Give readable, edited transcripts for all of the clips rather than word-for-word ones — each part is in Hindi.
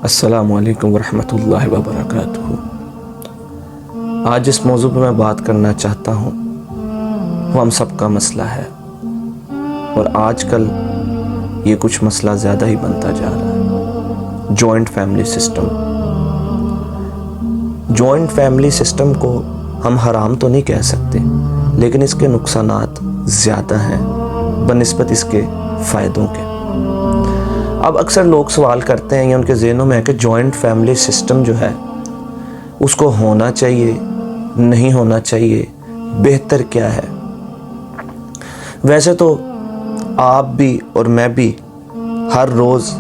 अस्सलामु अलैकुम वरहमतुल्लाहि वबरकातुहू। आज जिस मौजू पर मैं बात करना चाहता हूँ वो हम सबका मसला है, और आजकल ये कुछ मसला ज़्यादा ही बनता जा रहा है। Joint family system. Joint family system को हम हराम तो नहीं कह सकते, लेकिन इसके नुकसानात ज़्यादा हैं बनिस्बत इसके फ़ायदों के। अब अक्सर लोग सवाल करते हैं या उनके ज़हनों में है कि जॉइंट फैमिली सिस्टम जो है उसको होना चाहिए, नहीं होना चाहिए, बेहतर क्या है। वैसे तो आप भी और मैं भी हर रोज़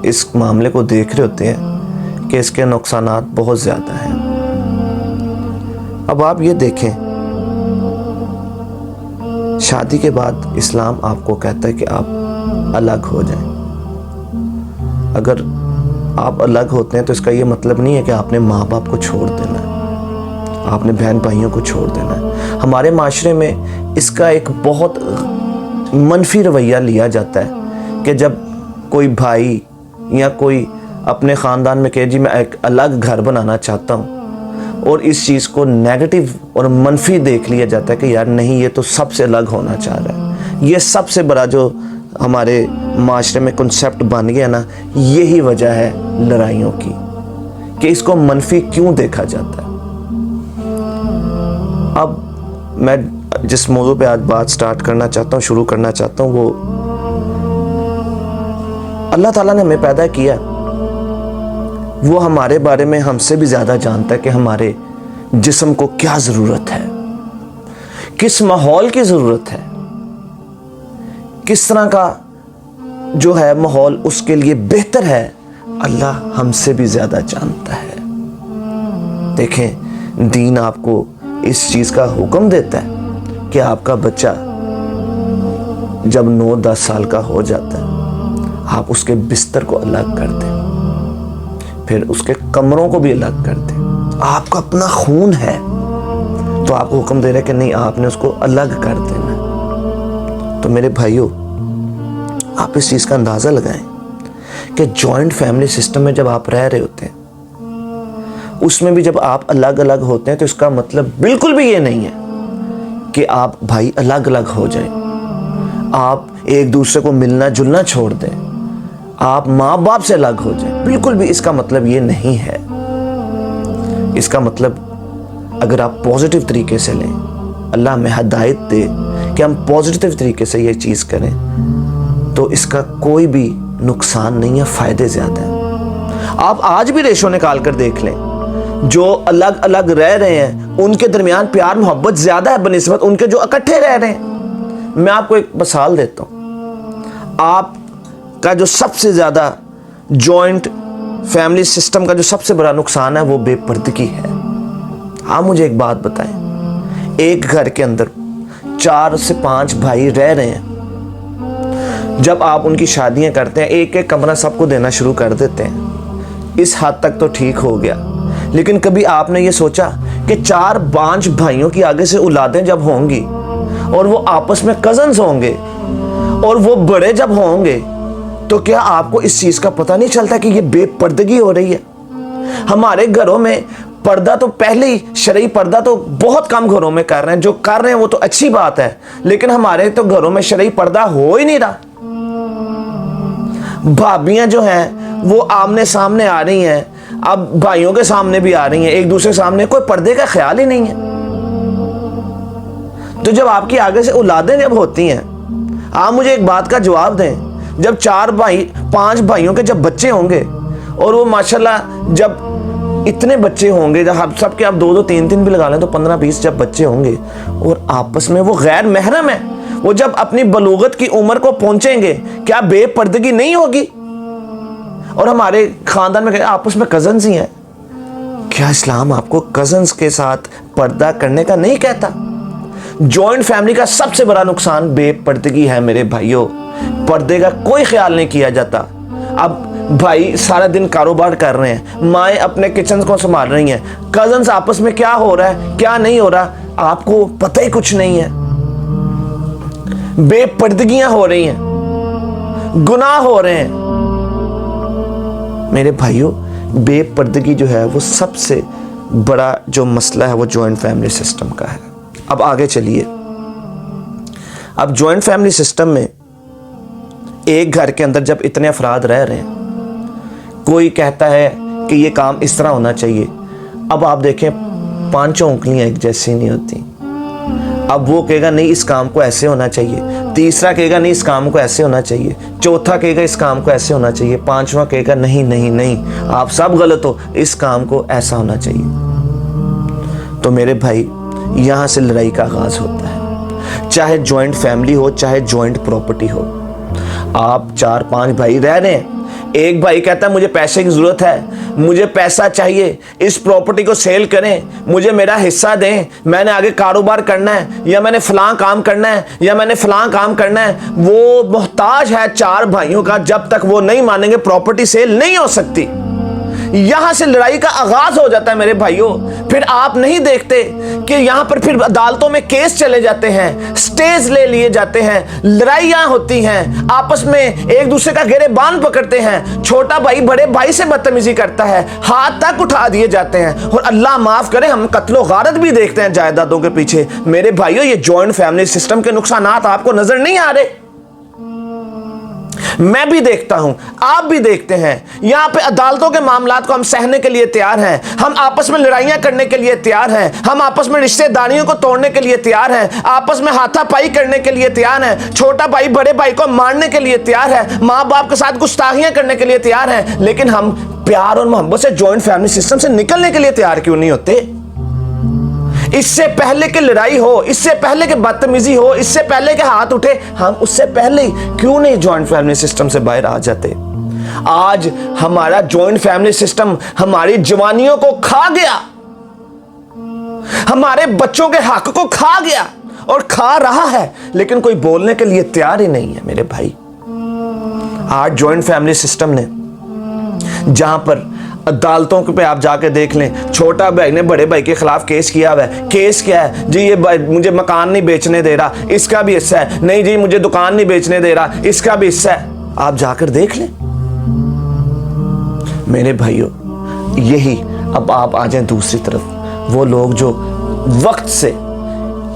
इस मामले को देख रहे होते हैं कि इसके नुकसानात बहुत ज़्यादा हैं। अब आप ये देखें, शादी के बाद इस्लाम आपको कहता है कि आप अलग हो जाएं। अगर आप अलग होते हैं तो इसका ये मतलब नहीं है कि आपने माँ बाप को छोड़ देना है, आपने बहन भाइयों को छोड़ देना है। हमारे माशरे में इसका एक बहुत मनफी रवैया लिया जाता है कि जब कोई भाई या कोई अपने ख़ानदान में कहे जी मैं एक अलग घर बनाना चाहता हूँ, और इस चीज़ को नेगेटिव और मनफी देख लिया जाता है कि यार नहीं, ये तो सबसे अलग होना चाह रहा है। ये सबसे बड़ा जो हमारे माशरे में कॉन्सेप्ट बन गया ना, यही वजह है लड़ाइयों की कि इसको मनफी क्यों देखा जाता है। अब मैं जिस मौजू पे आज बात स्टार्ट करना चाहता हूँ, शुरू करना चाहता हूँ, वो अल्लाह ताला ने हमें पैदा किया, वो हमारे बारे में हमसे भी ज़्यादा जानता है कि हमारे जिस्म को क्या ज़रूरत है, किस माहौल की ज़रूरत है, किस तरह का जो है माहौल उसके लिए बेहतर है। अल्लाह हमसे भी ज़्यादा जानता है। देखें, दीन आपको इस चीज़ का हुक्म देता है कि आपका बच्चा जब 9-10 साल का हो जाता है आप उसके बिस्तर को अलग कर दें, फिर उसके कमरों को भी अलग कर दें। आपका अपना खून है तो आपको हुक्म दे रहे हैं कि नहीं, आपने उसको अलग कर देना। तो मेरे भाइयों, आप इस चीज़ का अंदाज़ा लगाएं कि जॉइंट फैमिली सिस्टम में जब आप रह रहे होते हैं, उसमें भी जब आप अलग अलग होते हैं, तो इसका मतलब बिल्कुल भी ये नहीं है कि आप भाई अलग अलग हो जाएं, आप एक दूसरे को मिलना जुलना छोड़ दें, आप माँ बाप से अलग हो जाएं। बिल्कुल भी इसका मतलब ये नहीं है। इसका मतलब अगर आप पॉजिटिव तरीके से लें, अल्लाह हमें हिदायत दे कि हम पॉजिटिव तरीके से ये चीज़ करें, तो इसका कोई भी नुकसान नहीं है, फ़ायदे ज़्यादा हैं। आप आज भी रेशो निकाल कर देख लें, जो अलग अलग रह रहे हैं उनके दरमियान प्यार मोहब्बत ज़्यादा है बनिस्बत उनके जो इकट्ठे रह रहे हैं। मैं आपको एक मिसाल देता हूँ। आपका जो सबसे ज़्यादा जॉइंट फैमिली सिस्टम का जो सबसे बड़ा नुकसान है वो बेपर्दगी है। आप मुझे एक बात बताएं, एक घर के अंदर 4 से 5 भाई रह रहे हैं, जब आप उनकी शादियां करते हैं एक एक कमरा सबको देना शुरू कर देते हैं, इस हद तक तो ठीक हो गया। लेकिन कभी आपने ये सोचा कि 4-5 भाइयों की आगे से औलादें जब होंगी और वो आपस में कजन्स होंगे और वो बड़े जब होंगे, तो क्या आपको इस चीज़ का पता नहीं चलता कि ये बेपर्दगी हो रही है। हमारे घरों में पर्दा तो पहले ही, शरई पर्दा तो बहुत कम घरों में कर रहे हैं, जो कर रहे हैं वो तो अच्छी बात है, लेकिन हमारे तो घरों में शरई पर्दा हो ही नहीं रहा। भाभियां जो हैं वो आमने सामने आ रही हैं, अब भाइयों के सामने भी आ रही हैं, एक दूसरे सामने कोई पर्दे का ख्याल ही नहीं है। तो जब आपकी आगे से औलादें जब होती हैं, आप मुझे एक बात का जवाब दें, जब 4-5 भाइयों के जब बच्चे होंगे और वो माशाल्लाह जब इतने बच्चे होंगे, जब आप सबके आप 2-2 3-3 भी लगा लें तो 15-20 जब बच्चे होंगे और आपस में वो गैर महरम है, वो जब अपनी बलूगत की उम्र को पहुंचेंगे, क्या बेपर्दगी नहीं होगी। और हमारे खानदान में आपस में कजन्स ही हैं, क्या इस्लाम आपको कजन्स के साथ पर्दा करने का नहीं कहता। जॉइंट फैमिली का सबसे बड़ा नुकसान बेपर्दगी है मेरे भाइयों, पर्दे का कोई ख्याल नहीं किया जाता। अब भाई सारा दिन कारोबार कर रहे हैं, माएँ अपने किचन को संभाल रही हैं, कजन्स आपस में क्या हो रहा है क्या नहीं हो रहा आपको पता ही कुछ नहीं है। बेपर्दगियां हो रही हैं, गुनाह हो रहे हैं। मेरे भाइयों, बेपर्दगी जो है वो सबसे बड़ा जो मसला है वो जॉइंट फैमिली सिस्टम का है। अब आगे चलिए। अब जॉइंट फैमिली सिस्टम में एक घर के अंदर जब इतने अफराद रह रहे हैं, कोई कहता है कि ये काम इस तरह होना चाहिए। अब आप देखें, पांचों उंगलियां एक जैसी नहीं होती। अब वो कहेगा नहीं इस काम को ऐसे होना चाहिए, तीसरा कहेगा नहीं इस काम को ऐसे होना चाहिए, चौथा कहेगा इस काम को ऐसे होना चाहिए, पांचवा कहेगा नहीं नहीं नहीं आप सब गलत हो, इस काम को ऐसा होना चाहिए। तो मेरे भाई, यहां से लड़ाई का आगाज होता है। चाहे जॉइंट फैमिली हो, चाहे जॉइंट प्रॉपर्टी हो, आप 4-5 भाई रह रहे हैं, एक भाई कहता है मुझे पैसे की जरूरत है, मुझे पैसा चाहिए, इस प्रॉपर्टी को सेल करें, मुझे मेरा हिस्सा दें, मैंने आगे कारोबार करना है, या मैंने फलां काम करना है, या मैंने फलां काम करना है। वो मोहताज है 4 भाइयों का, जब तक वो नहीं मानेंगे प्रॉपर्टी सेल नहीं हो सकती। यहां से लड़ाई का आगाज हो जाता है मेरे भाइयों। फिर आप नहीं देखते कि यहां पर फिर अदालतों में केस चले जाते हैं, स्टेज ले लिए जाते हैं, लड़ाइयां होती हैं, आपस में एक दूसरे का गिरेबान पकड़ते हैं, छोटा भाई बड़े भाई से बदतमीजी करता है, हाथ तक उठा दिए जाते हैं, और अल्लाह माफ करे हम कत्लो गारत भी देखते हैं जायदादों के पीछे। मेरे भाइयों, ये जॉइंट फैमिली सिस्टम के नुकसानात आपको नजर नहीं आ रहे? मैं भी देखता हूं, आप भी देखते हैं। यहां पे अदालतों के मामलात को हम सहने के लिए तैयार हैं, हम आपस में लड़ाइयां करने के लिए तैयार हैं, हम आपस में रिश्तेदारियों को तोड़ने के लिए तैयार हैं, आपस में हाथापाई करने के लिए तैयार हैं, छोटा भाई बड़े भाई को मारने के लिए तैयार है, मां बाप के साथ गुस्ताखियां करने के लिए तैयार हैं। लेकिन हम प्यार और मोहब्बत से जॉइंट फैमिली सिस्टम से निकलने के लिए तैयार क्यों नहीं होते? इससे पहले कि लड़ाई हो, इससे पहले कि बदतमीजी हो, इससे पहले कि हाथ उठे, हम उससे पहले क्यों नहीं जॉइंट फैमिली सिस्टम से बाहर आ जाते? आज हमारा जॉइंट फैमिली सिस्टम हमारी जवानियों को खा गया, हमारे बच्चों के हक को खा गया और खा रहा है, लेकिन कोई बोलने के लिए तैयार ही नहीं है मेरे भाई। आज जॉइंट फैमिली सिस्टम ने, जहां पर अदालतों पे आप जाके देख लें, छोटा भाई ने बड़े भाई के खिलाफ केस किया हुआ है। केस क्या है जी? ये मुझे मकान नहीं बेचने दे रहा, इसका भी हिस्सा है। नहीं जी, मुझे दुकान नहीं बेचने दे रहा, इसका भी हिस्सा है। आप जाकर देख लें मेरे भाइयों। यही, अब आप आ जाएं दूसरी तरफ, वो लोग जो वक्त से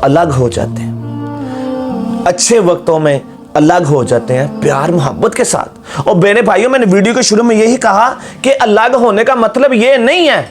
अलग हो जाते हैं, अच्छे वक्तों में अलग हो जाते हैं प्यार मोहब्बत के साथ। और मेरे भाइयों, मैंने वीडियो के शुरू में यही कहा कि अलग होने का मतलब ये नहीं है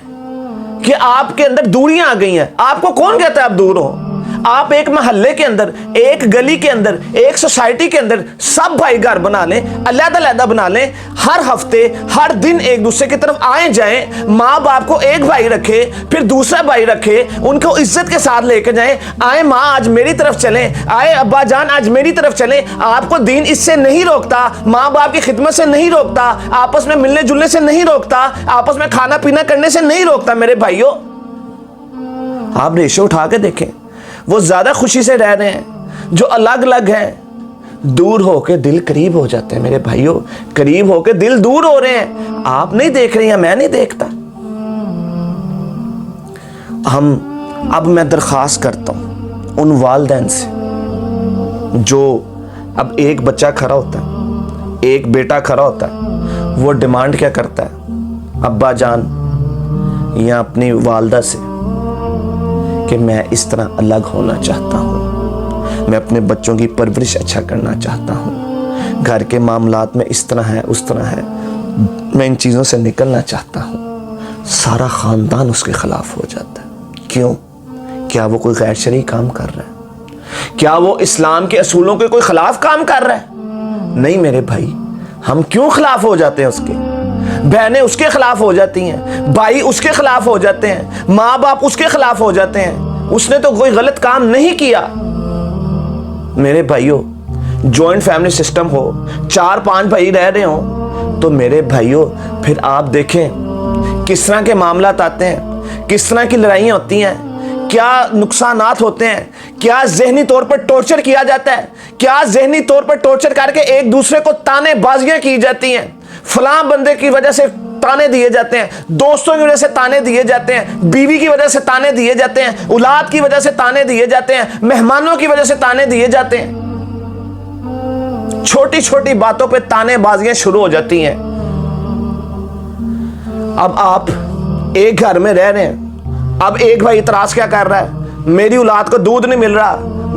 कि आपके अंदर दूरियां आ गई हैं। आपको कौन कहता है आप दूर हो? आप एक मोहल्ले के अंदर, एक गली के अंदर, एक सोसाइटी के अंदर सब भाई घर बना लें, अलग-अलग बना लें, हर हफ्ते हर दिन एक दूसरे की तरफ आए जाएं, माँ बाप को एक भाई रखे, फिर दूसरा भाई रखे, उनको इज्जत के साथ लेकर जाएं। आए माँ आज मेरी तरफ चलें, आए अब्बा जान आज मेरी तरफ चलें। आपको दीन इससे नहीं रोकता, माँ बाप की खिदमत से नहीं रोकता, आपस में मिलने जुलने से नहीं रोकता, आपस में खाना पीना करने से नहीं रोकता। मेरे भाइयों, आप रेशो उठा के देखें, वो ज्यादा खुशी से रह रहे हैं। जो अलग अलग हैं, दूर होके दिल करीब हो जाते हैं मेरे भाइयों, करीब होके दिल दूर हो रहे हैं। आप नहीं देख रहे हैं, मैं नहीं देखता। अब मैं दरख्वास्त करता हूं उन वालिदैन से, जो अब एक बच्चा खड़ा होता है, एक बेटा खड़ा होता है, वो डिमांड क्या करता है अब्बा जान या अपनी वालदा से कि मैं इस तरह अलग होना चाहता हूँ, मैं अपने बच्चों की परवरिश अच्छा करना चाहता हूँ, घर के मामलात में इस तरह है उस तरह है, मैं इन चीज़ों से निकलना चाहता हूँ। सारा ख़ानदान उसके ख़िलाफ़ हो जाता है। क्यों? क्या वो कोई गैर शरई काम कर रहा है? क्या वो इस्लाम के असूलों के कोई ख़िलाफ़ काम कर रहा है? नहीं मेरे भाई, हम क्यों खिलाफ हो जाते हैं उसके? बहनें उसके खिलाफ हो जाती हैं, भाई उसके खिलाफ हो जाते हैं, माँ बाप उसके खिलाफ हो जाते हैं। उसने तो कोई गलत काम नहीं किया। मेरे भाइयों, जॉइंट फैमिली सिस्टम हो, 4-5 भाई रह रहे हो, तो मेरे भाइयों फिर आप देखें किस तरह के मामलात आते हैं, किस तरह की लड़ाइयाँ होती हैं, क्या नुकसानात होते हैं, क्या जहनी तौर पर टॉर्चर किया जाता है, क्या जहनी तौर पर टॉर्चर करके एक दूसरे को ताने बाजियां की जाती हैं। फलां बंदे की वजह से ताने दिए जाते हैं, दोस्तों की वजह से ताने दिए जाते हैं, बीवी की वजह से ताने दिए जाते हैं, औलाद की वजह से ताने दिए जाते हैं, मेहमानों की वजह से ताने दिए जाते हैं। छोटी छोटी बातों पे ताने बाजियां शुरू हो जाती हैं। अब आप एक घर में रह रहे हैं, अब एक भाई इतराज क्या कर रहा है, मेरी औलाद को दूध नहीं मिल रहा,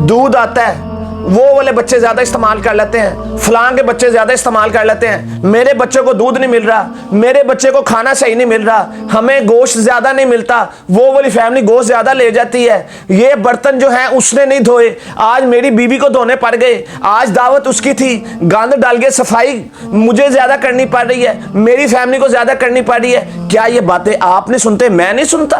दूध आता है वो वाले बच्चे ज्यादा इस्तेमाल कर लेते हैं, फलां के बच्चे ज्यादा इस्तेमाल कर लेते हैं, मेरे बच्चे को दूध नहीं मिल रहा, मेरे बच्चे को खाना सही नहीं मिल रहा, हमें गोश्त ज्यादा नहीं मिलता, वो वाली फैमिली गोश्त ज्यादा ले जाती है, ये बर्तन जो है उसने नहीं धोए, आज मेरी बीवी को धोने पड़ गए, आज दावत उसकी थी, गंद डाल के सफाई मुझे ज्यादा करनी पड़ रही है, मेरी फैमिली को ज्यादा करनी पड़ रही है। क्या ये बातें आप नहीं सुनते, मैं नहीं सुनता?